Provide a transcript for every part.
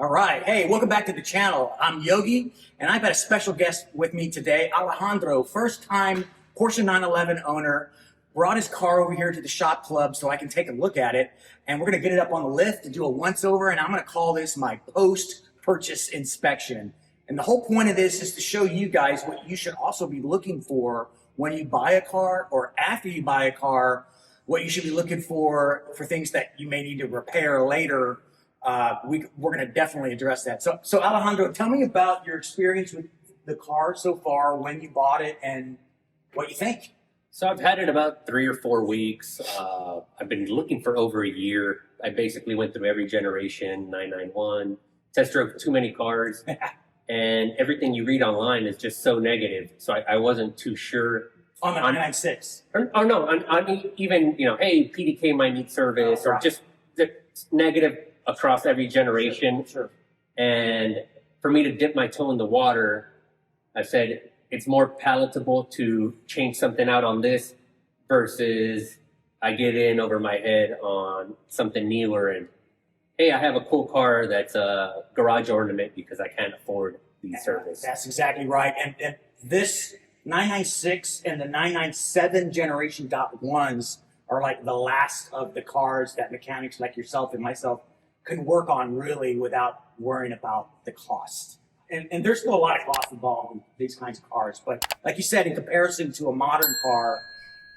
All right. Hey, welcome back to the channel. I'm Yogi, and I've got a special guest with me today, Alejandro, first-time Porsche 911 owner, brought his car over here to the shop club so I can take a look at it, and we're going to get it up on the lift and do a once-over, and I'm going to call this my post-purchase inspection. And the whole point of this is to show you guys what you should also be looking for when you buy a car, or after you buy a car, what you should be looking for things that you may need to repair later. We're going to definitely address that. So Alejandro, tell me about your experience with the car so far, when you bought it, and what you think. So I've had it about 3 or 4 weeks. I've been looking for over a year. I basically went through every generation, 991, test drove too many cars, and everything you read online is just so negative. So I wasn't too sure. On the 996? Oh no, on even, hey, PDK might need service, or just the negative across every generation. Sure. And for me to dip my toe in the water, I said it's more palatable to change something out on this versus I get in over my head on something newer and, hey, I have a cool car that's a garage ornament because I can't afford the service. That's exactly right. And this 996 and the 997 generation .1s are like the last of the cars that mechanics like yourself and myself can work on really without worrying about the cost. And there's still a lot of cost involved in these kinds of cars. But like you said, in comparison to a modern car,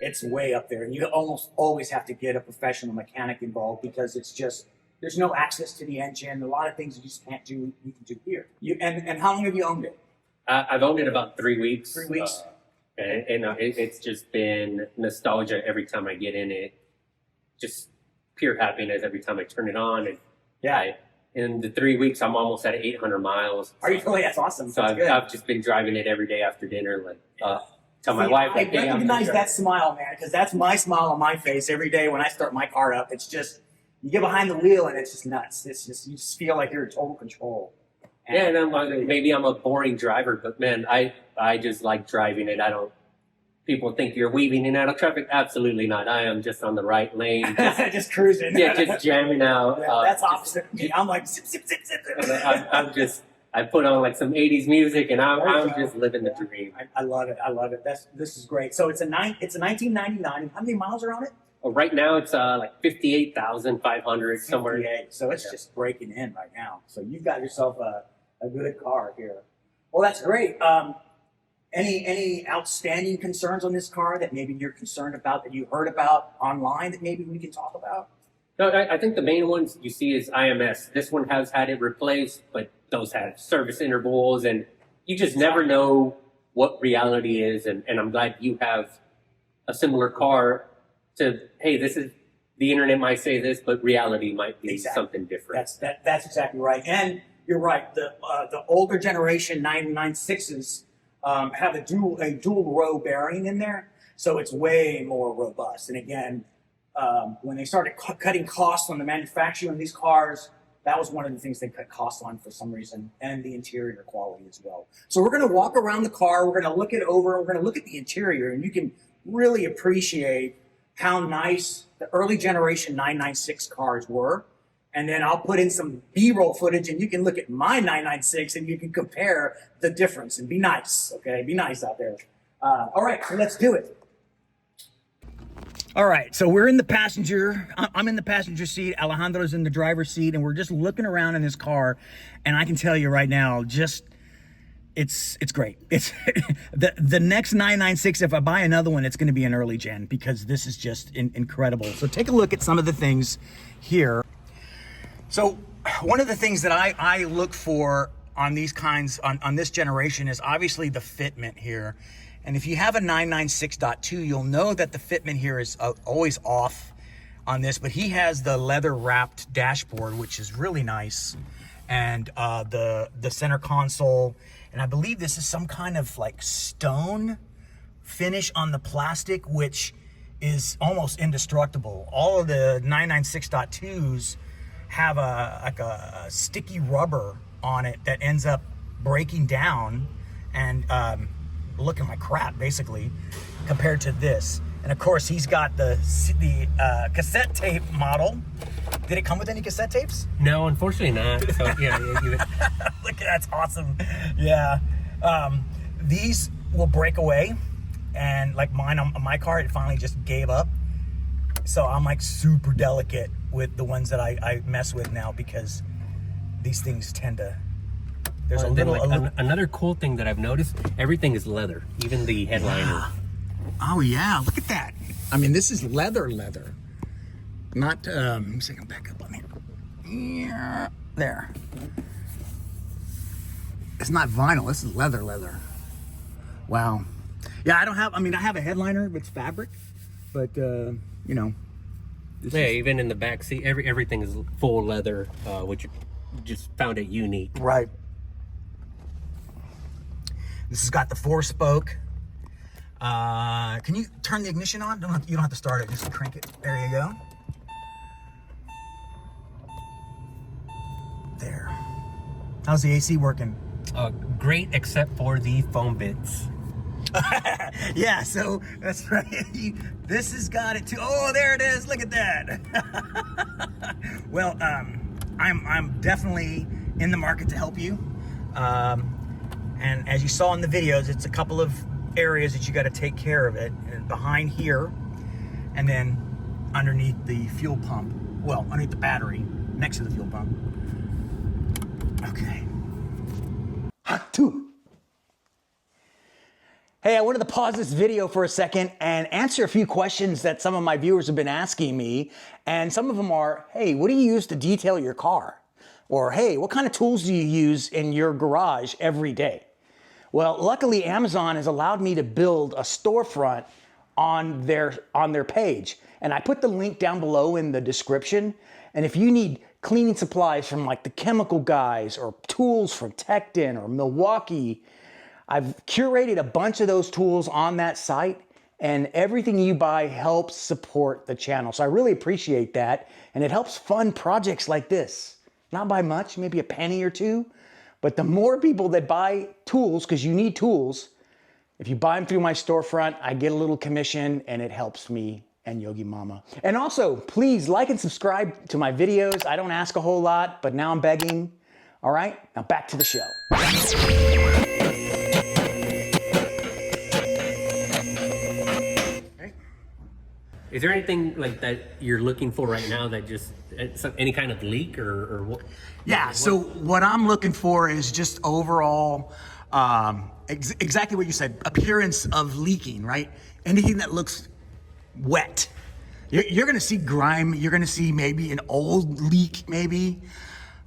it's way up there. And you almost always have to get a professional mechanic involved because it's just, there's no access to the engine. A lot of things you just can't do, you can do here. And how long have you owned it? I've owned it about 3 weeks. 3 weeks? It's just been nostalgia every time I get in it. Just pure happiness every time I turn it on. And yeah. In the 3 weeks, I'm almost at 800 miles. Are you really? That's awesome. So I've just been driving it every day after dinner. Tell my wife, I recognize that smile, man, because that's my smile on my face every day when I start my car up. It's just, you get behind the wheel and it's just nuts. It's just, you just feel like you're in total control. And maybe I'm a boring driver, but man, I just like driving it. People think you're weaving in and out of traffic. Absolutely not. I am just on the right lane. Just cruising. Yeah, just jamming out. Yeah, that's opposite of me. I'm like, zip, zip, zip, zip. I put on like some 80s music and I'm just living the dream. I love it. I love it. This is great. So it's a 1999. How many miles are on it? Right now it's like 58,500 somewhere. So it's just breaking in right now. So you've got yourself a good car here. Well, that's great. Any outstanding concerns on this car that maybe you're concerned about, that you heard about online, that maybe we can talk about? No, I think the main ones you see is IMS. This one has had it replaced, but those have service intervals, and you just never know what reality is. And I'm glad you have a similar car to, hey, this is, the internet might say this, but reality might be something different. That's exactly right. And you're right. The older generation 996s have a dual row bearing in there, so it's way more robust. And again, when they started cutting costs on the manufacturing of these cars, that was one of the things they cut costs on for some reason, and the interior quality as well. So we're going to walk around the car, we're going to look it over, we're going to look at the interior, and you can really appreciate how nice the early generation 996 cars were. And then I'll put in some B-roll footage and you can look at my 996 and you can compare the difference and be nice, okay? Be nice out there. All right, so let's do it. All right, so we're in the passenger. I'm in the passenger seat. Alejandro's in the driver's seat, and we're just looking around in this car. And I can tell you right now, just, it's great. It's the next 996, if I buy another one, it's gonna be an early gen because this is just incredible. So take a look at some of the things here. So one of the things that I look for on these kinds, on this generation, is obviously the fitment here. And if you have a 996.2, you'll know that the fitment here is always off on this, but he has the leather wrapped dashboard, which is really nice. And the center console, and I believe this is some kind of like stone finish on the plastic, which is almost indestructible. All of the 996.2s have a sticky rubber on it that ends up breaking down and looking like crap, basically, compared to this. And of course, he's got the cassette tape model. Did it come with any cassette tapes? No, unfortunately not. So yeah. Look, that's awesome. Yeah. These will break away, and like mine on my car, it finally just gave up. So I'm like super delicate with the ones that I mess with now, because these things tend to. There's Another cool thing that I've noticed: everything is leather, even the headliner. Yeah. Oh yeah, look at that. I mean, this is leather. Not. Let me see. I'll back up on here. Yeah, there. It's not vinyl. This is leather. Wow. Yeah, I have a headliner with fabric, but you know. Even in the back seat, everything is full leather, which just found it unique. Right. This has got the 4-spoke. Can you turn the ignition on? You don't have to start it. Just crank it. There you go. There. How's the AC working? Great, except for the foam bits. Yeah, so that's right. This has got it too. Oh, there it is. Look at that. Well, I'm definitely in the market to help you. And as you saw in the videos, it's a couple of areas that you got to take care of it. And behind here, and then underneath the fuel pump. Well, underneath the battery, next to the fuel pump. Okay. Hot two. Hey, I wanted to pause this video for a second and answer a few questions that some of my viewers have been asking me. And some of them are, hey, what do you use to detail your car? Or, hey, what kind of tools do you use in your garage every day? Well, luckily, Amazon has allowed me to build a storefront on their page. And I put the link down below in the description. And if you need cleaning supplies from like the chemical guys, or tools from Tecton or Milwaukee, I've curated a bunch of those tools on that site, and everything you buy helps support the channel. So I really appreciate that, and it helps fund projects like this. Not by much, maybe a penny or two, but the more people that buy tools, because you need tools, if you buy them through my storefront, I get a little commission, and it helps me and Yogi Mama. And also, please like and subscribe to my videos. I don't ask a whole lot, but now I'm begging. All right, now back to the show. Is there anything like that you're looking for right now that just any kind of leak or what? Yeah, so what I'm looking for is just overall, exactly what you said, appearance of leaking, right? Anything that looks wet. You're gonna see grime, you're gonna see maybe an old leak maybe,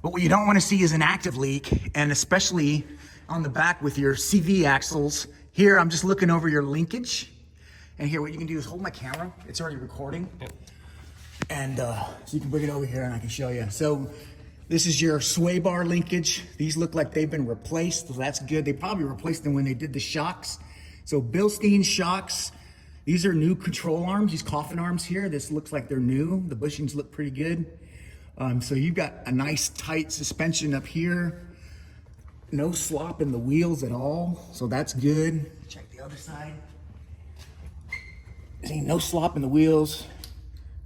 but what you don't wanna see is an active leak, and especially on the back with your CV axles. Here, I'm just looking over your linkage. And here, what you can do is hold my camera. It's already recording. And so you can bring it over here and I can show you. So this is your sway bar linkage. These look like they've been replaced, so that's good. They probably replaced them when they did the shocks. So Bilstein shocks. These are new control arms, these coffin arms here. This looks like they're new. The bushings look pretty good. So you've got a nice tight suspension up here. No slop in the wheels at all, so that's good. Check the other side. See, no slop in the wheels.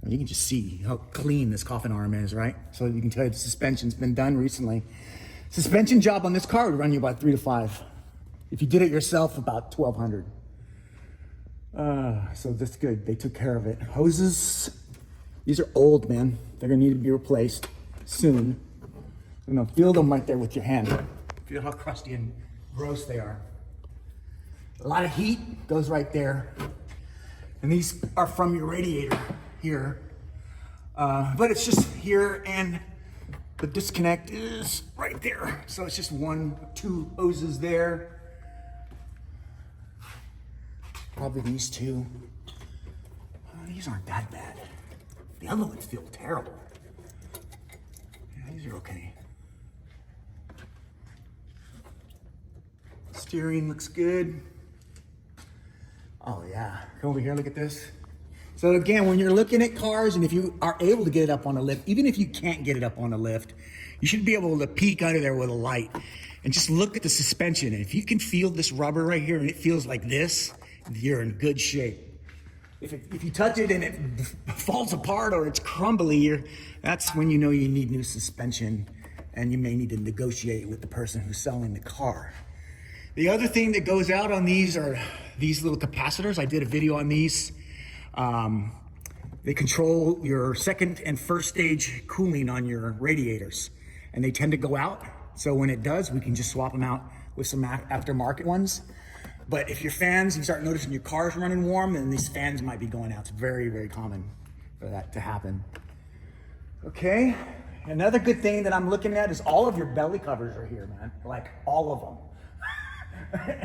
You can just see how clean this coffin arm is, right? So you can tell the suspension's been done recently. Suspension job on this car would run you about $3 to $5. If you did it yourself, about $1,200. So that's good. They took care of it. Hoses. These are old, man. They're gonna need to be replaced soon. You know, feel them right there with your hand. Feel how crusty and gross they are. A lot of heat goes right there. And these are from your radiator here. But it's just here, and the disconnect is right there. So it's just 1, 2 hoses there. Probably these two. These aren't that bad. The other ones feel terrible. Yeah, these are okay. Steering looks good. Oh yeah, come over here, look at this. So again, when you're looking at cars, and if you are able to get it up on a lift, even if you can't get it up on a lift, you should be able to peek under there with a light and just look at the suspension. And if you can feel this rubber right here and it feels like this, you're in good shape. If you touch it and it falls apart or it's crumbly, that's when you know you need new suspension, and you may need to negotiate with the person who's selling the car. The other thing that goes out on these are these little capacitors. I did a video on these. They control your second and first stage cooling on your radiators, and they tend to go out. So when it does, we can just swap them out with some aftermarket ones. But if your fans, you start noticing your car's running warm, then these fans might be going out. It's very, very common for that to happen. Okay, another good thing that I'm looking at is all of your belly covers are here, man. Like all of them.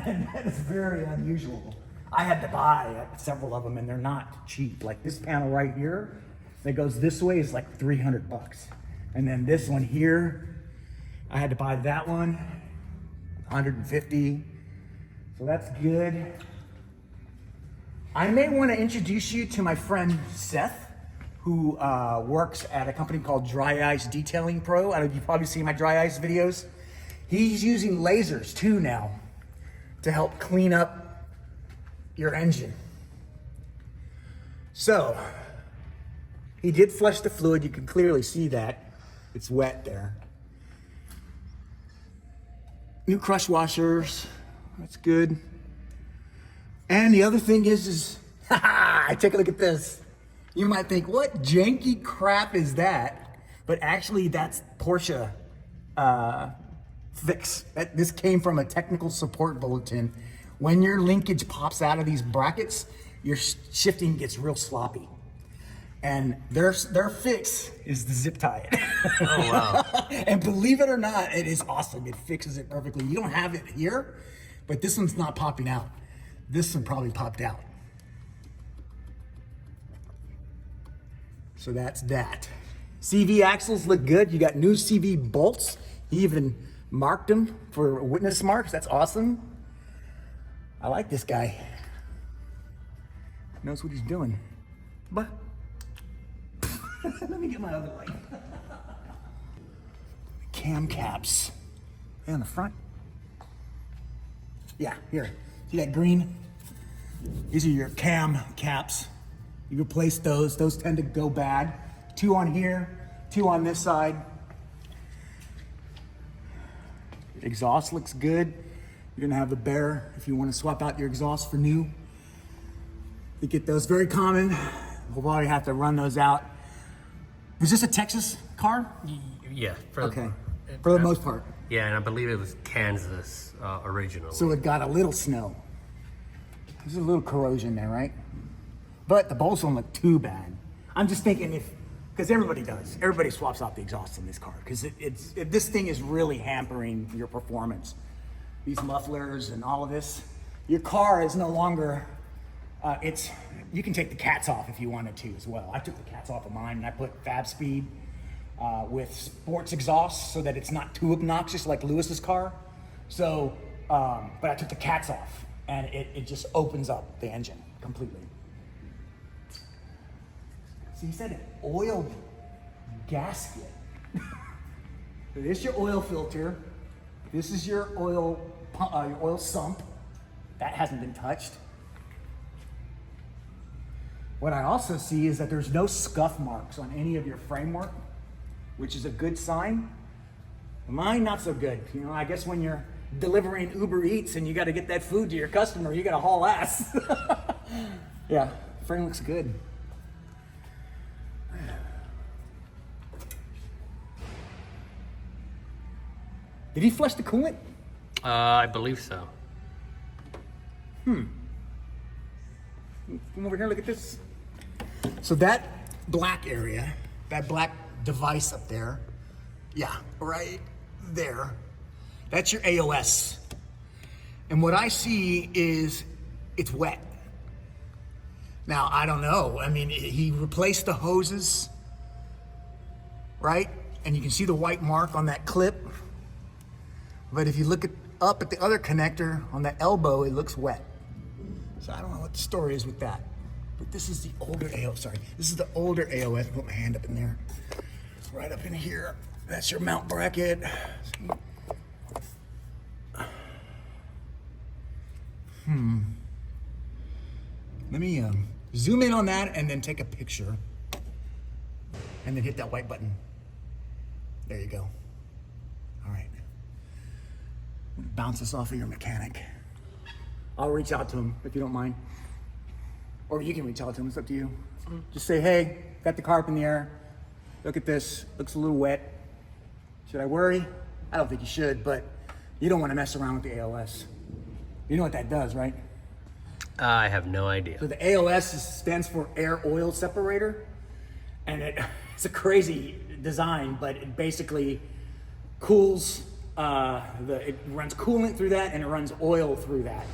And that is very unusual. I had to buy several of them, and they're not cheap. Like this panel right here that goes this way is like $300. And then this one here, I had to buy that one, $150. So that's good. I may want to introduce you to my friend Seth, who works at a company called Dry Ice Detailing Pro. I know you've probably seen my dry ice videos. He's using lasers too now to help clean up your engine. So he did flush the fluid. You can clearly see that it's wet there. New crush washers. That's good. And the other thing is take a look at this. You might think, what janky crap is that? But actually that's Porsche fix. This came from a technical support bulletin. When your linkage pops out of these brackets, your shifting gets real sloppy. And their fix is the zip tie it. Oh, wow. And believe it or not, it is awesome. It fixes it perfectly. You don't have it here, but this one's not popping out. This one probably popped out. So that's that. CV axles look good. You got new CV bolts. He even marked them for witness marks. That's awesome. I like this guy. Knows what he's doing. But let me get my other light. Cam caps. They on the front? Yeah, here. See that green? These are your cam caps. You replace those. Those tend to go bad. 2 on here, 2 on this side. Exhaust looks good. You're gonna have a bear if you want to swap out your exhaust for new. You get those, very common. We'll probably have to run those out. Is this a Texas car? Yeah. Okay, for the most part. Yeah, and I believe it was Kansas originally. So it got a little snow. There's a little corrosion there, right? But the bolts don't look too bad. I'm just thinking because everybody does. Everybody swaps out the exhaust in this car because this thing is really hampering your performance. These mufflers and all of this. Your car is no longer, you can take the cats off if you wanted to as well. I took the cats off of mine and I put Fab Speed with sports exhaust so that it's not too obnoxious like Lewis's car. So, but I took the cats off and it just opens up the engine completely. So he said an oil gasket. So this is your oil filter. This is your oil sump. That hasn't been touched. What I also see is that there's no scuff marks on any of your framework, which is a good sign. Mine, not so good. You know, I guess when you're delivering Uber Eats and you got to get that food to your customer, you got to haul ass. Yeah, frame looks good. Did he flush the coolant? I believe so. Come over here, look at this. So that black area, that black device up there, yeah, right there, that's your AOS. And what I see is it's wet. Now, I don't know. I mean, he replaced the hoses, right? And you can see the white mark on that clip. But if you look up at the other connector on the elbow, it looks wet. So I don't know what the story is with that. But this is the older AOS, sorry. This is the older AOS. Put my hand up in there. Right up in here. That's your mount bracket. Let me Zoom in on that and then take a picture. And then hit that white button. There you go. All right. Bounce this off of your mechanic. I'll reach out to him if you don't mind. Or you can reach out to him, it's up to you. Just say, hey, got the car up in the air. Look at this, looks a little wet. Should I worry? I don't think you should, but you don't want to mess around with the ALS. You know what that does, right? I have no idea. So the ALS stands for air oil separator. And it's a crazy design, but it basically cools, it runs coolant through that and it runs oil through that.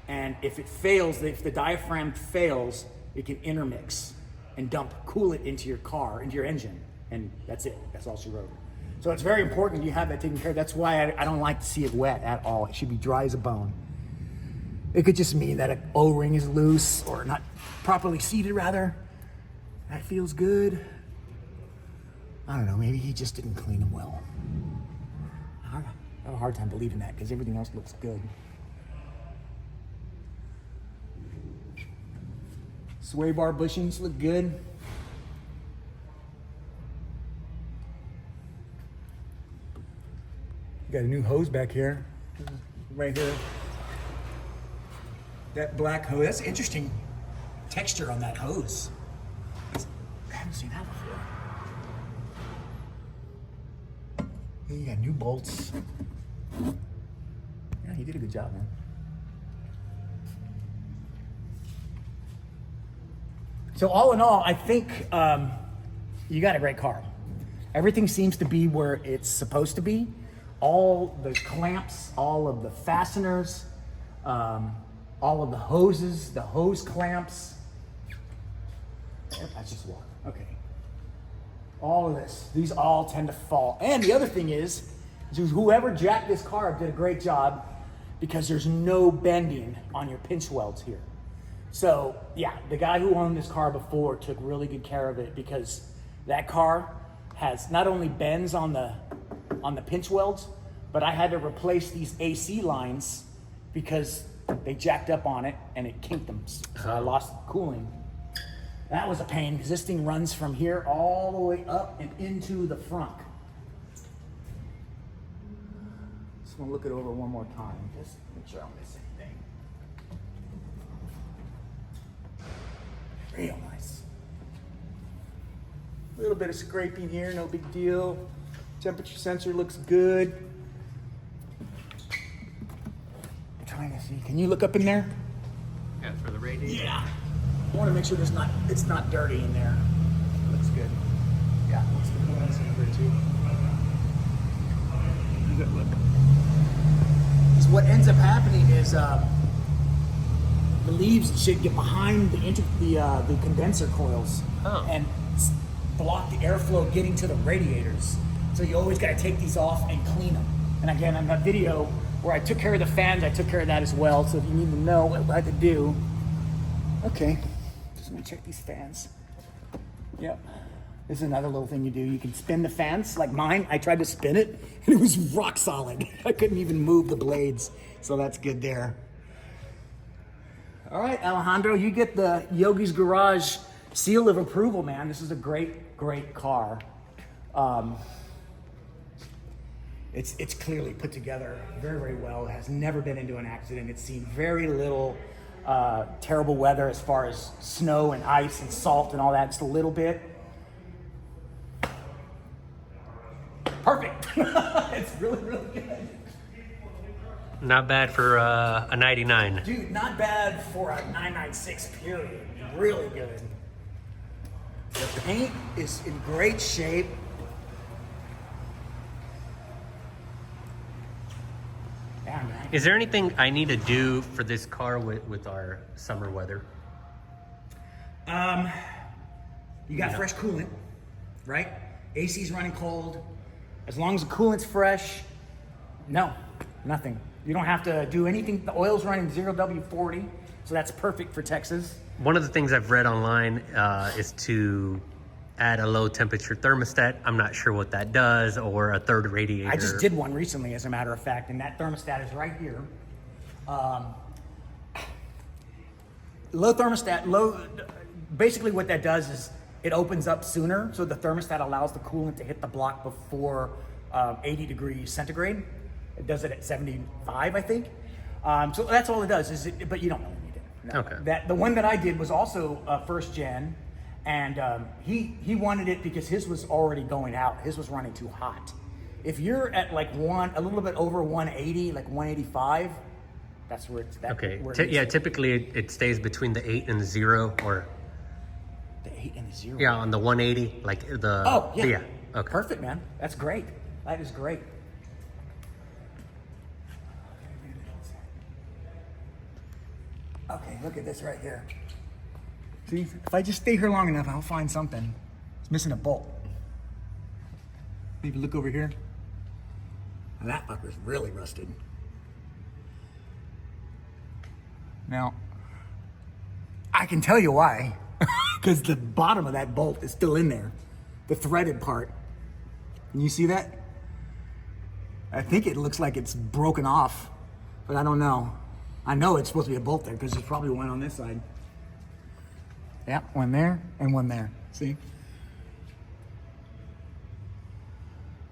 And if it fails, if the diaphragm fails, it can intermix and dump coolant into your car, into your engine. And that's it, that's all she wrote. So it's very important you have that taken care of. That's why I don't like to see it wet at all. It should be dry as a bone. It could just mean that an O-ring is loose or not properly seated rather. That feels good. I don't know, maybe he just didn't clean them well. I have a hard time believing that because everything else looks good. Sway bar bushings look good. Got a new hose back here, right here. That black hose, that's interesting texture on that hose. I haven't seen that before. Here you got new bolts. Yeah, you did a good job, man. So all in all, I think you got a great car. Everything seems to be where it's supposed to be. All the clamps, all of the fasteners, all of the hoses, the hose clamps. That's just water. Okay. All of this, these all tend to fall. And the other thing is whoever jacked this car up did a great job because there's no bending on your pinch welds here. So yeah, the guy who owned this car before took really good care of it because that car has not only bends on the pinch welds, but I had to replace these AC lines because they jacked up on it and it kinked them. So I lost cooling. That was a pain because this thing runs from here all the way up and into the front. Just want to look it over one more time, just make sure I don't miss anything. Real nice. A little bit of scraping here, no big deal. Temperature sensor looks good. I'm trying to see. Can you look up in there? Yeah, for the radiator. Yeah. I want to make sure it's not dirty in there. Looks good. Yeah, looks good. That's good too. Good look. Because what ends up happening is the leaves should get behind the condenser coils and block the airflow getting to the radiators. So you always got to take these off and clean them. And again, on that video where I took care of the fans, I took care of that as well. So if you need to know what I had to do, okay. Just gonna check these fans. Yep. This is another little thing you do. You can spin the fans like mine. I tried to spin it and it was rock solid. I couldn't even move the blades. So that's good there. All right, Alejandro, you get the Yogi's Garage seal of approval, man. This is a great, great car. It's clearly put together very, very well. It has never been into an accident. It's seen very little terrible weather as far as snow and ice and salt and all that. Just a little bit. Perfect. It's really, really good. Not bad for a 99. Dude, not bad for a 996 period. Really good. The paint is in great shape. Yeah, man. Is there anything I need to do for this car with our summer weather? You got fresh coolant, right? AC's running cold. As long as the coolant's fresh, no, nothing. You don't have to do anything. The oil's running 0W40, so that's perfect for Texas. One of the things I've read online is to add a low temperature thermostat. I'm not sure what that does, or a third radiator. I just did one recently, as a matter of fact, and that thermostat is right here. low thermostat, basically what that does is it opens up sooner, so the thermostat allows the coolant to hit the block before 80 degrees centigrade. It does it at 75, I think. So that's all it does, but you don't really need it. No. Okay. The one that I did was also first gen, and he wanted it because his was already going out. His was running too hot. If you're at like a little bit over 180, like 185, that's where it's at. Okay. Where it is. Typically it stays between the 8 and the 0, or The 8 and the 0. yeah, on the 180, like the. Oh, yeah. Yeah. Okay. Perfect, man. That's great. That is great. Okay, look at this right here. See, if I just stay here long enough, I'll find something. It's missing a bolt. Maybe look over here. Now that fucker's really rusted. Now, I can tell you why. Because the bottom of that bolt is still in there. The threaded part. Can you see that? I think it looks like it's broken off, but I don't know. I know it's supposed to be a bolt there because there's probably one on this side. Yeah, one there and one there. See?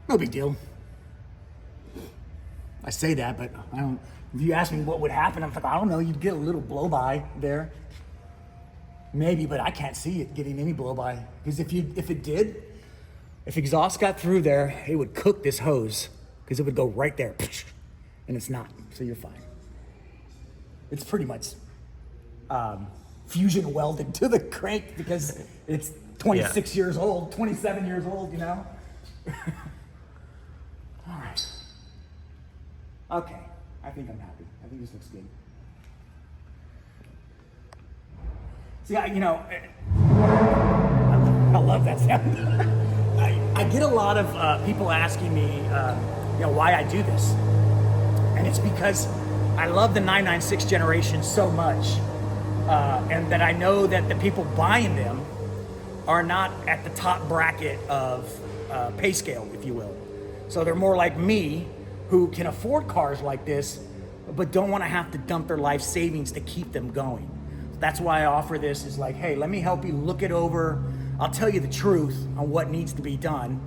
No big deal. I say that, but I don't. If you ask me what would happen, I'm like, I don't know. You'd get a little blow by there, maybe, but I can't see it getting any blow by because if it did, if exhaust got through there, it would cook this hose because it would go right there, and it's not. So you're fine. It's pretty much fusion welded to the crank because it's 26 years old, 27 years old, you know? All right. Okay, I think I'm happy. I think this looks good. See, I love that sound. I get a lot of people asking me, why I do this. And it's because I love the 996 generation so much, and that I know that the people buying them are not at the top bracket of pay scale, if you will. So they're more like me, who can afford cars like this, but don't want to have to dump their life savings to keep them going. That's why I offer this, is like, hey, let me help you look it over. I'll tell you the truth on what needs to be done,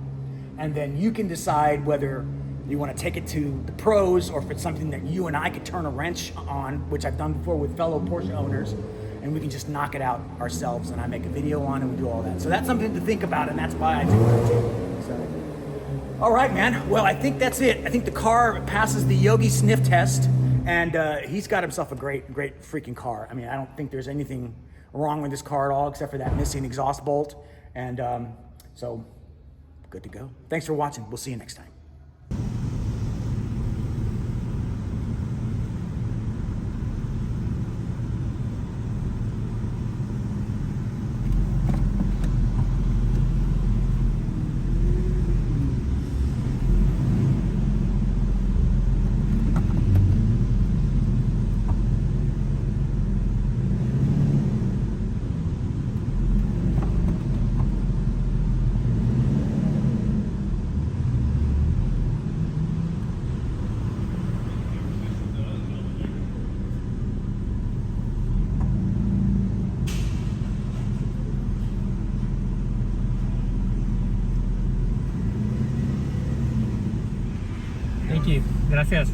and then you can decide whether you want to take it to the pros or if it's something that you and I could turn a wrench on, which I've done before with fellow Porsche owners, and we can just knock it out ourselves, and I make a video on it and we do all that. So that's something to think about, and that's why I do what I do. So, all right, man. Well, I think that's it. I think the car passes the Yogi sniff test, and he's got himself a great freaking car. I mean, I don't think there's anything wrong with this car at all except for that missing exhaust bolt, and so good to go. Thanks for watching. We'll see you next time. Thank you. Gracias.